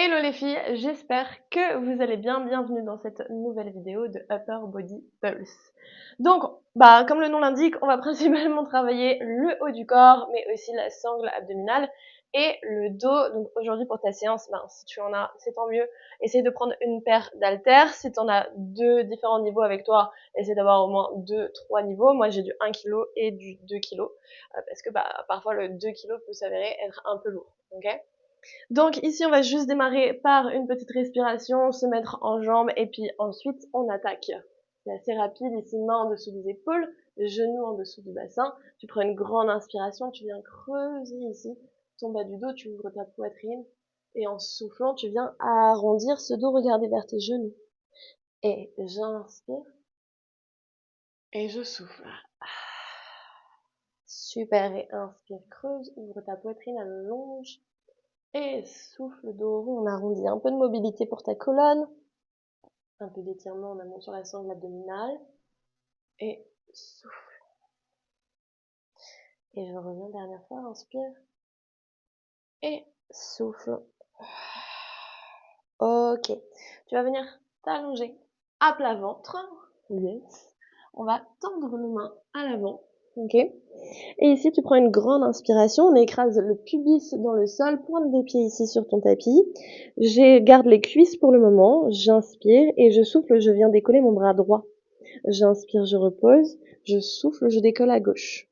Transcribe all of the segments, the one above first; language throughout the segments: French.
Hello les filles, j'espère que vous allez bien. Bienvenue dans cette nouvelle vidéo de Upper Body Pulse. Donc, comme le nom l'indique, on va principalement travailler le haut du corps, mais aussi la sangle abdominale et le dos. Donc aujourd'hui pour ta séance, si tu en as, c'est tant mieux. Essaye de prendre une paire d'haltères. Si tu en as deux différents niveaux avec toi, essaye d'avoir au moins 2-3 niveaux. Moi j'ai du 1 kg et du 2 kg, parce que parfois le 2 kg peut s'avérer être un peu lourd. Ok? Donc ici, on va juste démarrer par une petite respiration, se mettre en jambes et puis ensuite on attaque. C'est assez rapide, ici main en dessous des épaules, genoux en dessous du bassin. Tu prends une grande inspiration, tu viens creuser ici ton bas du dos, tu ouvres ta poitrine et en soufflant, tu viens arrondir ce dos, regarder vers tes genoux. Et j'inspire et je souffle. Super, et inspire, creuse, ouvre ta poitrine, allonge. Et souffle, dos rond, on arrondit. Un peu de mobilité pour ta colonne. Un peu d'étirement en amont sur la sangle abdominale. Et souffle. Et je reviens dernière fois, inspire. Et souffle. Ok. Tu vas venir t'allonger à plat ventre. Yes. On va tendre nos mains à l'avant. Ok. Et ici, tu prends une grande inspiration, on écrase le pubis dans le sol, pointe des pieds ici sur ton tapis. Je garde les cuisses pour le moment, j'inspire et je souffle, je viens décoller mon bras droit. J'inspire, je repose, je souffle, je décolle à gauche.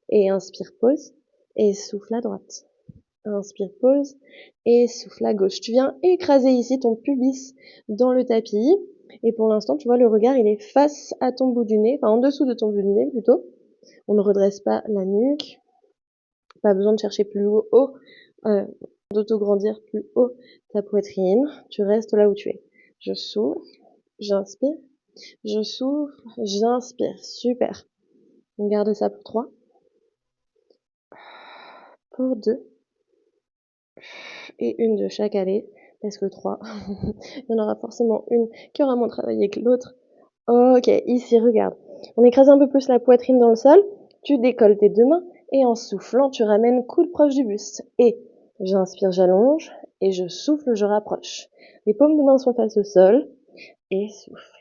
Et inspire, pose, et souffle à droite. Inspire, pose, et souffle à gauche. Tu viens écraser ici ton pubis dans le tapis. Et pour l'instant, tu vois, le regard, il est face à ton bout du nez, enfin en dessous de ton bout du nez plutôt. On ne redresse pas la nuque. Pas besoin de chercher plus haut, d'autograndir plus haut ta poitrine. Tu restes là où tu es. Je souffle, j'inspire, je souffle, j'inspire. Super. On garde ça pour 3. Pour 2. Et une de chaque allée. Parce que 3, il y en aura forcément une qui aura moins travaillé que l'autre. Ok, ici, regarde. On écrase un peu plus la poitrine dans le sol. Tu décolles tes deux mains. Et en soufflant, tu ramènes coude proche du buste. Et j'inspire, j'allonge. Et je souffle, je rapproche. Les paumes de main sont face au sol. Et souffle.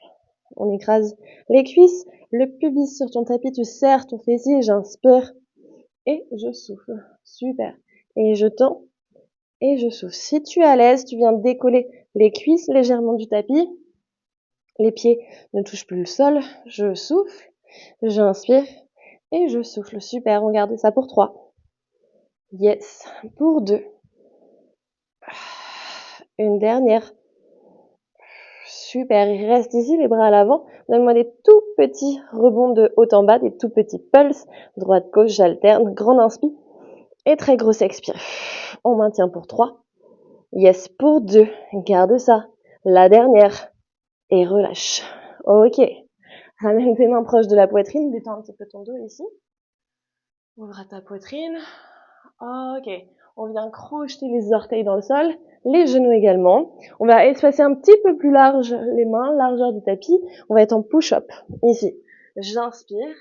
On écrase les cuisses, le pubis sur ton tapis. Tu serres ton fessier. J'inspire. Et je souffle. Super. Et je tends. Et je souffle. Si tu es à l'aise, tu viens décoller les cuisses légèrement du tapis. Les pieds ne touchent plus le sol. Je souffle. J'inspire. Et je souffle. Super. On garde ça pour 3. Yes. Pour 2. Une dernière. Super. Il reste ici les bras à l'avant. Donne-moi des tout petits rebonds de haut en bas, des tout petits pulses. Droite, gauche, j'alterne. Grande inspi. Et très grosse expire. On maintient pour 3. Yes. Pour 2. Garde ça. La dernière. Et relâche. Ok. Ramène tes mains proches de la poitrine. Détends un petit peu ton dos ici. Ouvre ta poitrine. Ok. On vient crocheter les orteils dans le sol, les genoux également. On va espacer un petit peu plus large les mains, largeur du tapis. On va être en push-up. Ici. J'inspire.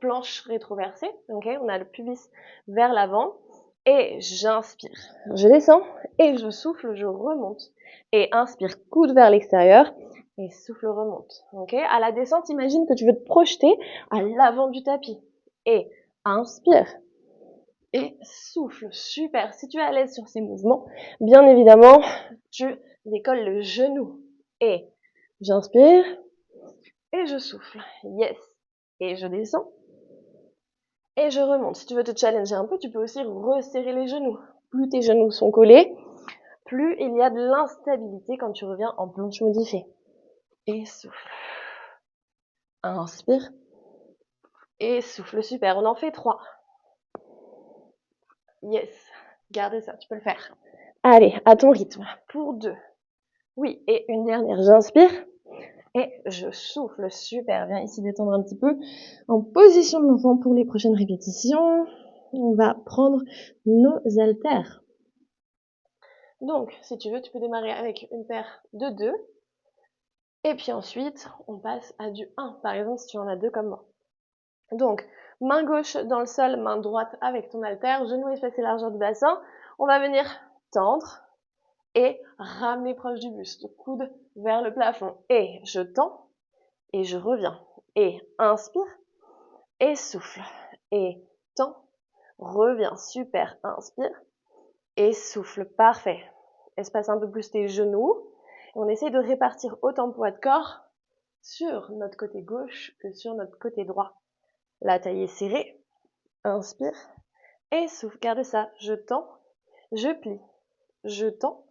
Planche rétroversée. Ok. On a le pubis vers l'avant. Et j'inspire. Je descends. Et je souffle, je remonte. Et inspire, coude vers l'extérieur. Et souffle, remonte. Ok. À la descente, imagine que tu veux te projeter à l'avant du tapis. Et inspire. Et souffle. Super. Si tu es à l'aise sur ces mouvements, bien évidemment, tu décolles le genou. Et j'inspire. Et je souffle. Yes. Et je descends. Et je remonte. Si tu veux te challenger un peu, tu peux aussi resserrer les genoux. Plus tes genoux sont collés, plus il y a de l'instabilité quand tu reviens en planche modifiée. Et souffle. Inspire. Et souffle. Super. On en fait 3. Yes. Gardez ça. Tu peux le faire. Allez, à ton rythme. Pour 2. Oui. Et une dernière. J'inspire. Et je souffle. Super. Viens ici détendre un petit peu. En position de l'enfant pour les prochaines répétitions. On va prendre nos haltères. Donc, si tu veux, tu peux démarrer avec une paire de 2. Et puis ensuite, on passe à du 1. Par exemple, si tu en as 2 comme moi. Donc, main gauche dans le sol, main droite avec ton haltère, genou espacé largeur du bassin. On va venir tendre et ramener proche du buste, coude vers le plafond, et je tends, et je reviens, et inspire, et souffle, et tends, reviens, super, inspire, et souffle, parfait. Espace un peu plus tes genoux, et on essaie de répartir autant de poids de corps sur notre côté gauche que sur notre côté droit. La taille est serrée, inspire, et souffle, gardez ça, je tends, je plie, je tends,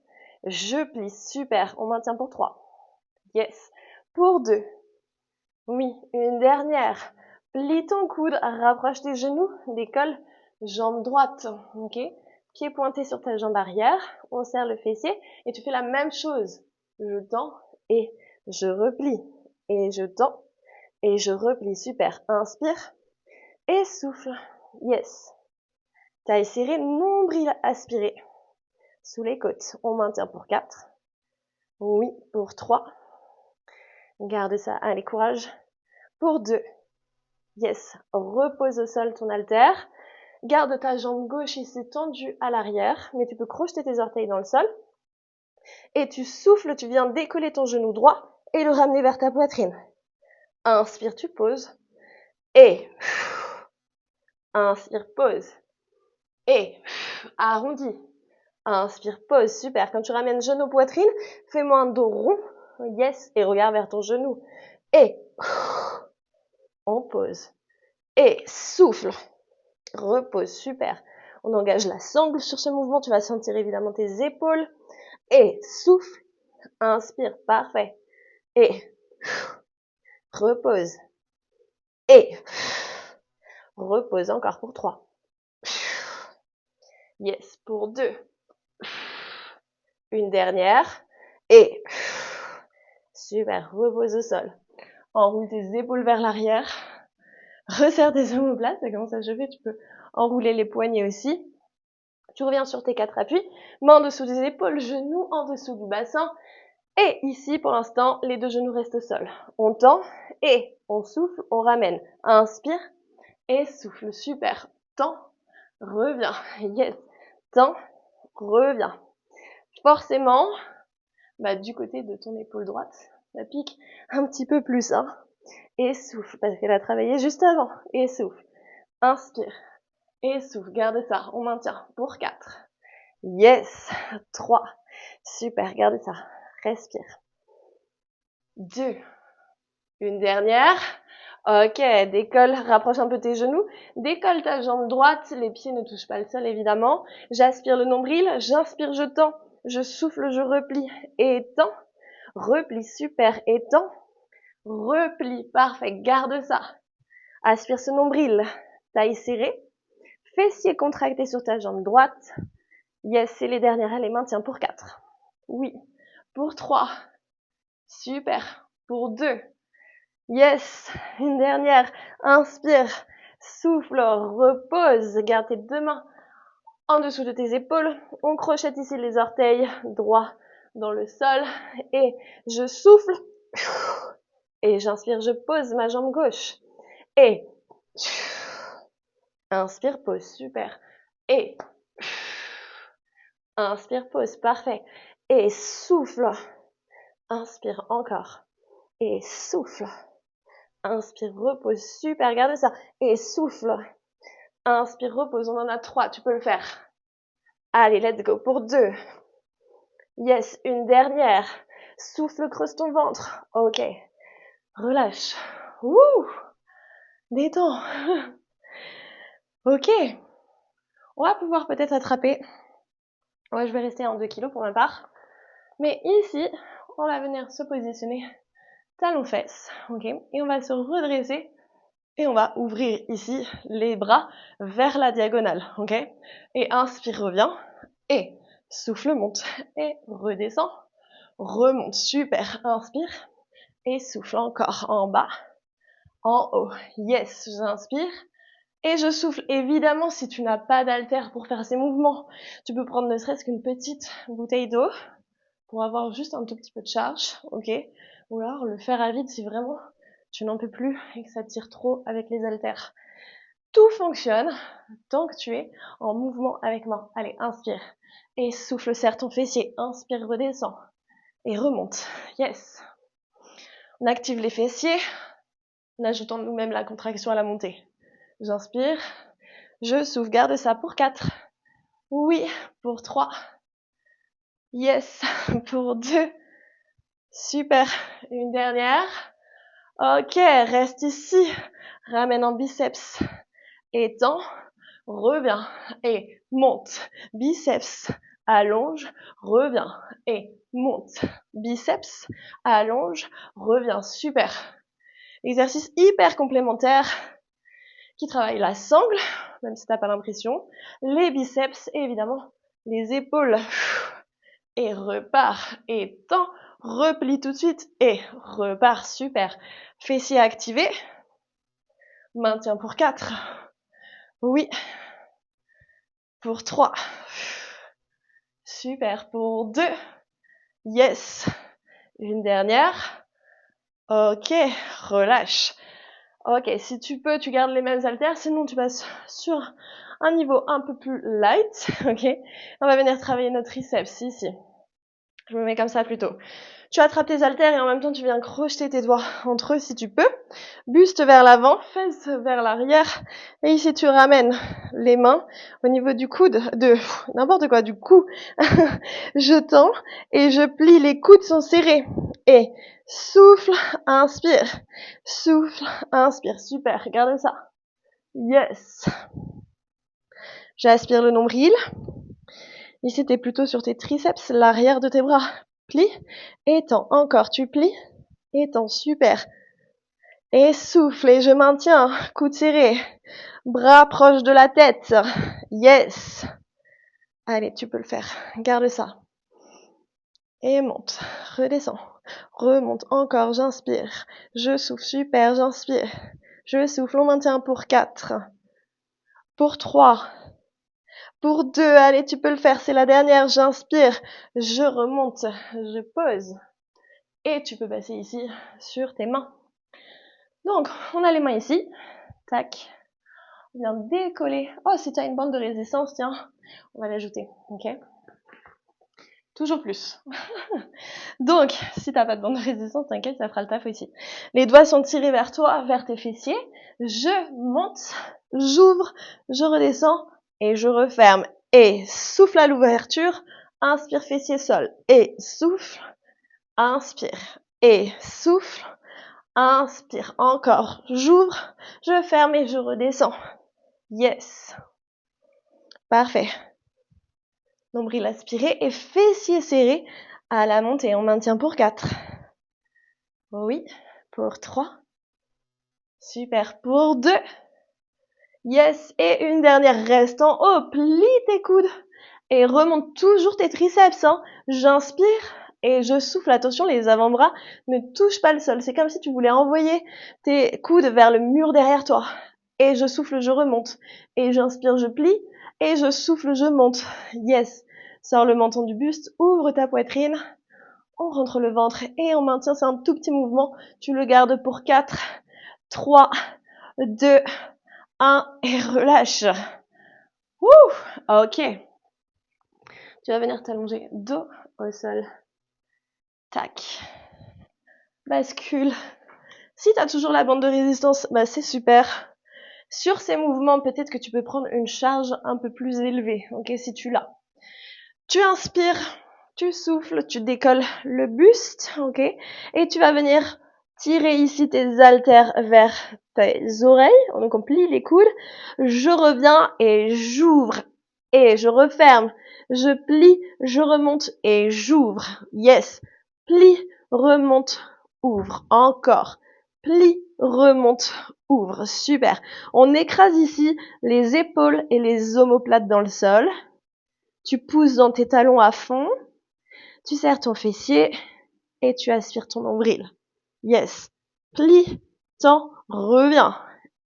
je plie, super, on maintient pour 3, yes, pour 2, oui, une dernière, plie ton coude, rapproche tes genoux, décolle, jambe droite, ok, pied pointé sur ta jambe arrière, on serre le fessier, et tu fais la même chose, je tends, et je replie, et je tends, et je replie, super, inspire, et souffle, yes, taille serrée, nombril aspiré, sous les côtes, on maintient pour 4, oui, pour 3, garde ça, allez, courage, pour 2, yes, repose au sol ton haltère, garde ta jambe gauche ici tendue à l'arrière, mais tu peux crocheter tes orteils dans le sol, et tu souffles, tu viens décoller ton genou droit, et le ramener vers ta poitrine. Inspire, tu poses, et inspire, pose, et arrondis, inspire, pose, super, quand tu ramènes genou poitrine, fais-moi un dos rond, yes, et regarde vers ton genou, et on pose, et souffle, repose, super, on engage la sangle sur ce mouvement, tu vas sentir évidemment tes épaules, et souffle, inspire, parfait, et repose, et repose encore pour 3, yes, pour 2, une dernière, et super, repose au sol, enroule tes épaules vers l'arrière, resserre tes omoplates, ça commence à chauffer, tu peux enrouler les poignets aussi, tu reviens sur tes 4 appuis, main en dessous des épaules, genoux en dessous du bassin, et ici pour l'instant les 2 genoux restent au sol, on tend, et on souffle, on ramène, inspire, et souffle, super, tend, reviens, yes, tend, reviens, forcément, du côté de ton épaule droite, ça pique un petit peu plus, hein, et souffle, parce qu'elle a travaillé juste avant, et souffle, inspire, et souffle, garde ça, on maintient, pour 4, yes, 3, super, garde ça, respire, 2, une dernière, ok, décolle, rapproche un peu tes genoux, décolle ta jambe droite, les pieds ne touchent pas le sol évidemment, j'aspire le nombril, j'inspire, je tends, je souffle, je replie, et tends, replie, super, et tends, replie, parfait, garde ça, aspire ce nombril, taille serrée, fessiers contractés sur ta jambe droite, yes, c'est les dernières, allez, maintiens pour 4, oui, pour 3, super, pour 2, yes, une dernière, inspire, souffle, repose, garde tes 2 mains en dessous de tes épaules, on crochette ici les orteils droits dans le sol, et je souffle, et j'inspire, je pose ma jambe gauche, et inspire, pose, super, et inspire, pose, parfait, et souffle, inspire encore, et souffle, inspire, repose, super, garde ça, et souffle, inspire, repose, on en a 3, tu peux le faire, allez, let's go, pour 2, yes, une dernière, souffle, creuse ton ventre, ok, relâche, wouh, détends, ok, on va pouvoir peut-être attraper, ouais, je vais rester en 2 kilos pour ma part, mais ici, on va venir se positionner talons-fesses, ok, et on va se redresser, et on va ouvrir ici les bras vers la diagonale, ok, et inspire, reviens, et souffle, monte, et redescend, remonte, super, inspire, et souffle encore, en bas, en haut, yes, j'inspire, et je souffle. Évidemment, si tu n'as pas d'haltère pour faire ces mouvements, tu peux prendre ne serait-ce qu'une petite bouteille d'eau pour avoir juste un tout petit peu de charge, ok, ou alors le faire à vide si vraiment tu n'en peux plus et que ça tire trop avec les haltères. Tout fonctionne tant que tu es en mouvement avec moi. Allez, inspire, Et souffle, serre ton fessier. Inspire, redescends. Et remonte. Yes. On active les fessiers en ajoutant nous-mêmes la contraction à la montée. J'inspire. Je souffle. Garde ça pour 4. Oui. Pour 3. Yes. Pour 2. Super. Une dernière. Ok. Reste ici. Ramène en biceps. Étends. Reviens. Et monte. Biceps. Allonge. Reviens. Et monte. Biceps. Allonge. Reviens. Super. Exercice hyper complémentaire qui travaille la sangle, même si t'as pas l'impression, les biceps et évidemment les épaules. Et repars, et tends, replie tout de suite et repars, super. Fessiers activés, maintien pour 4, oui, pour 3, super, pour 2, yes, une dernière, ok, relâche. Ok, si tu peux, tu gardes les mêmes haltères, sinon tu passes sur un niveau un peu plus light, ok. On va venir travailler nos triceps, ici. Je me mets comme ça plutôt. Tu attrapes tes haltères et en même temps tu viens crocheter tes doigts entre eux si tu peux. Buste vers l'avant, fesses vers l'arrière. Et ici tu ramènes les mains au niveau du coude, n'importe quoi, du cou. Je tends et je plie, les coudes sont serrés. Et souffle, inspire. Souffle, inspire. Super, regarde ça. Yes. J'aspire le nombril. Ici, t'es plutôt sur tes triceps, l'arrière de tes bras. Plie, étends, encore, tu plies, étends, super. Et souffle, et je maintiens, coude serré, bras proches de la tête. Yes. Allez, tu peux le faire, garde ça. Et monte, redescends, remonte, encore, j'inspire. Je souffle, super, j'inspire. Je souffle, on maintient pour 4. Pour 3. Pour 2, allez, tu peux le faire, c'est la dernière, j'inspire, je remonte, je pose. Et tu peux passer ici sur tes mains. Donc, on a les mains ici, tac, on vient décoller. Oh, si tu as une bande de résistance, tiens, on va l'ajouter, ok? Toujours plus. Donc, si t'as pas de bande de résistance, t'inquiète, ça fera le taf aussi. Les doigts sont tirés vers toi, vers tes fessiers. Je monte, j'ouvre, je redescends et je referme. Et souffle à l'ouverture, inspire fessier sol. Et souffle, inspire. Et souffle, inspire. Encore, j'ouvre, je ferme et je redescends. Yes. Parfait. Nombril aspiré et fessiers serrés à la montée. On maintient pour 4. Oui, pour 3. Super, pour 2. Yes, et une dernière, reste en haut, plie tes coudes et remonte toujours tes triceps. Hein. J'inspire et je souffle. Attention, les avant-bras ne touchent pas le sol. C'est comme si tu voulais envoyer tes coudes vers le mur derrière toi. Et je souffle, je remonte. Et j'inspire, je plie. Et je souffle, je monte. Yes. Sors le menton du buste, ouvre ta poitrine. On rentre le ventre et on maintient, c'est un tout petit mouvement. Tu le gardes pour 4, 3, 2, 1 et relâche. Ouh, ok. Tu vas venir t'allonger dos au sol. Tac. Bascule. Si tu as toujours la bande de résistance, bah c'est super. Sur ces mouvements, peut-être que tu peux prendre une charge un peu plus élevée, ok, si tu l'as. Tu inspires, tu souffles, tu décolles le buste, ok, et tu vas venir tirer ici tes haltères vers tes oreilles, donc on plie les coudes, je reviens et j'ouvre, et je referme, je plie, je remonte et j'ouvre, yes, plie, remonte, ouvre, encore, plie, remonte, ouvre, super. On écrase ici les épaules et les omoplates dans le sol. Tu pousses dans tes talons à fond, tu serres ton fessier et tu aspires ton nombril. Yes. Plie, tends, reviens.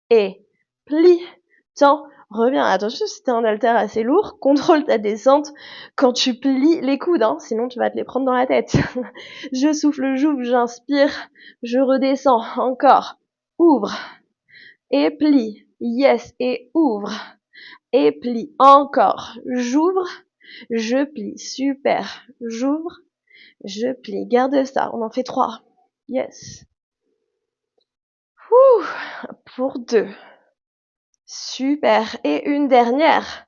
Et plie, tends, reviens. Attention, si t'es un haltère assez lourd, contrôle ta descente quand tu plies les coudes, hein, sinon tu vas te les prendre dans la tête. Je souffle, j'ouvre, j'inspire, je redescends, encore. Ouvre. Et plie. Yes. Et ouvre. Et plie. Encore. J'ouvre. je plie, super, j'ouvre, je plie, garde ça, on en fait 3, yes, ouh, pour 2, super, et une dernière,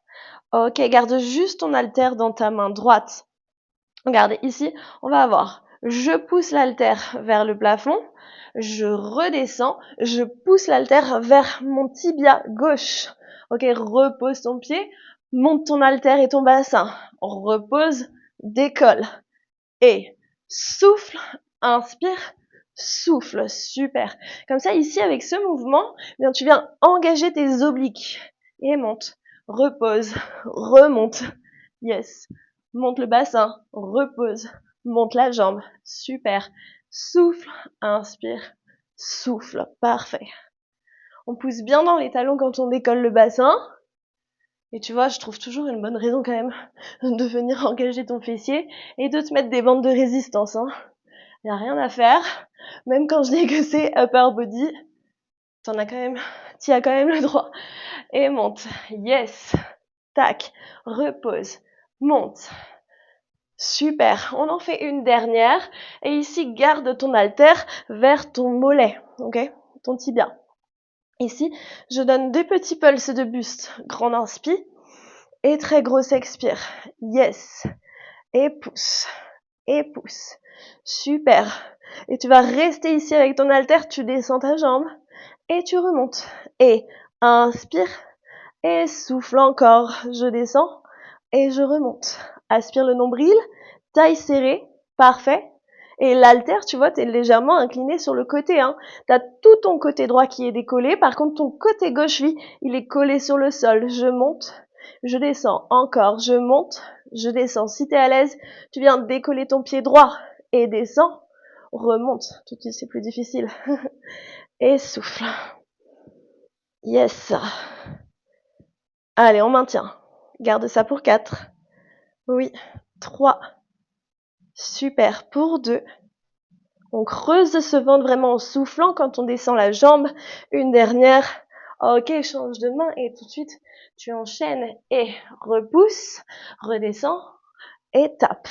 ok, garde juste ton haltère dans ta main droite, regardez ici, on va avoir, je pousse l'haltère vers le plafond, je redescends, je pousse l'haltère vers mon tibia gauche, ok, repose ton pied, monte ton haltère et ton bassin, repose, décolle, et souffle, inspire, souffle, super. Comme ça, ici, avec ce mouvement, eh bien, tu viens engager tes obliques. Et monte, repose, remonte. Yes. Monte le bassin, repose, monte la jambe. Super. Souffle, inspire, souffle. Parfait. On pousse bien dans les talons quand on décolle le bassin. Et tu vois, je trouve toujours une bonne raison quand même de venir engager ton fessier et de te mettre des bandes de résistance. Hein. Y a rien à faire. Même quand je dis que c'est upper body, t'y as quand même le droit. Et monte. Yes. Tac. Repose. Monte. Super. On en fait une dernière. Et ici, garde ton haltère vers ton mollet. Ok? Ton tibia. Ici, je donne des petits pulses de buste. Grand inspire. Et très grosse expire. Yes. Et pousse. Et pousse. Super. Et tu vas rester ici avec ton haltère, tu descends ta jambe et tu remontes. Et inspire et souffle encore. Je descends et je remonte. Aspire le nombril, taille serrée, parfait. Et l'haltère, tu vois, t'es légèrement incliné sur le côté. Hein. T'as tout ton côté droit qui est décollé. Par contre, ton côté gauche, lui, il est collé sur le sol. Je monte, je descends, encore, je monte, je descends. Si t'es à l'aise, tu viens décoller ton pied droit et descends, remonte. Tout de suite, c'est plus difficile. Et souffle. Yes. Allez, on maintient. Garde ça pour 4. Oui. 3. Super. Pour 2. On creuse ce ventre vraiment en soufflant quand on descend la jambe. Une dernière. Ok, change de main et tout de suite, tu enchaînes et repousse, redescends et tape.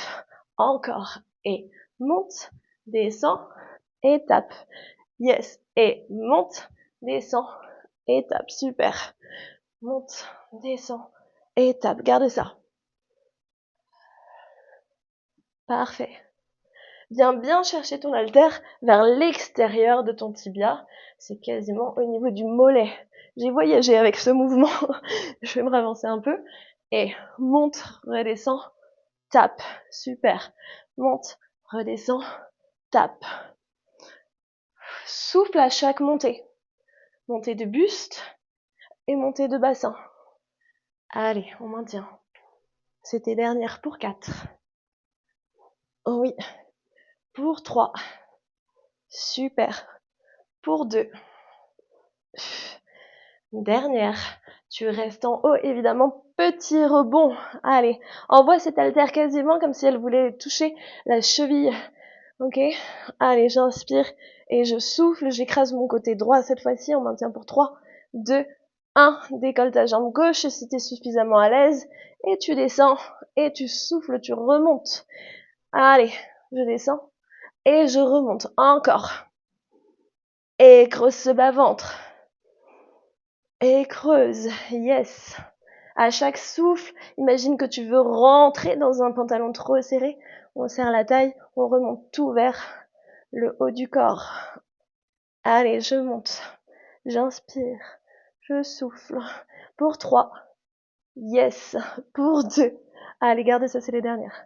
Encore et monte, descends et tape. Yes, et monte, descends et tape. Super. Monte, descends et tape. Garde ça. Parfait. Viens bien chercher ton haltère vers l'extérieur de ton tibia. C'est quasiment au niveau du mollet. J'ai voyagé avec ce mouvement. Je vais me ravancer un peu. Et monte, redescends, tape. Super. Monte, redescends, tape. Souffle à chaque montée. Montée de buste et montée de bassin. Allez, on maintient. C'était dernière pour 4. Oh oui. Pour 3. Super. Pour 2. Dernière. Tu restes en haut, évidemment. Petit rebond. Allez, envoie cette haltère quasiment comme si elle voulait toucher la cheville. Ok? Allez, j'inspire et je souffle. J'écrase mon côté droit cette fois-ci. On maintient pour 3, 2, 1. Décolle ta jambe gauche si tu es suffisamment à l'aise. Et tu descends. Et tu souffles, tu remontes. Allez, je descends. Et je remonte. Encore. Et creuse ce bas-ventre. Et creuse. Yes. À chaque souffle, imagine que tu veux rentrer dans un pantalon trop serré. On serre la taille, on remonte tout vers le haut du corps. Allez, je monte. J'inspire. Je souffle. Pour 3. Yes. Pour 2. Allez, gardez ça, c'est les dernières.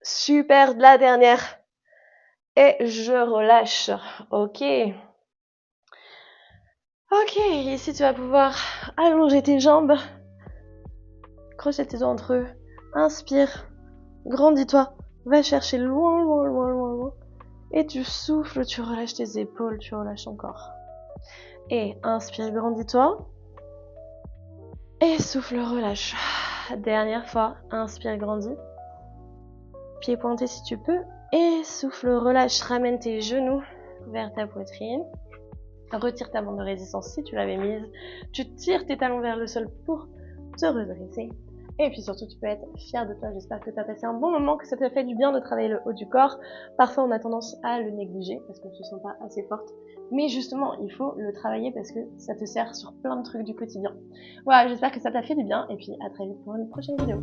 Super, de la dernière. Et je relâche. Ok. Ok, ici tu vas pouvoir allonger tes jambes. Crochet tes doigts entre eux. Inspire. Grandis-toi. Va chercher loin, loin, loin, loin, loin. Et tu souffles, tu relâches tes épaules, tu relâches ton corps. Et inspire, grandis-toi. Et souffle, relâche. Dernière fois, inspire, grandis. Pieds pointés si tu peux. Et souffle, relâche, ramène tes genoux vers ta poitrine. Retire ta bande de résistance si tu l'avais mise. Tu tires tes talons vers le sol pour te redresser. Et puis surtout, tu peux être fier de toi. J'espère que tu as passé un bon moment, que ça t'a fait du bien de travailler le haut du corps. Parfois, on a tendance à le négliger parce qu'on ne se sent pas assez forte. Mais justement, il faut le travailler parce que ça te sert sur plein de trucs du quotidien. Voilà, j'espère que ça t'a fait du bien et puis à très vite pour une prochaine vidéo.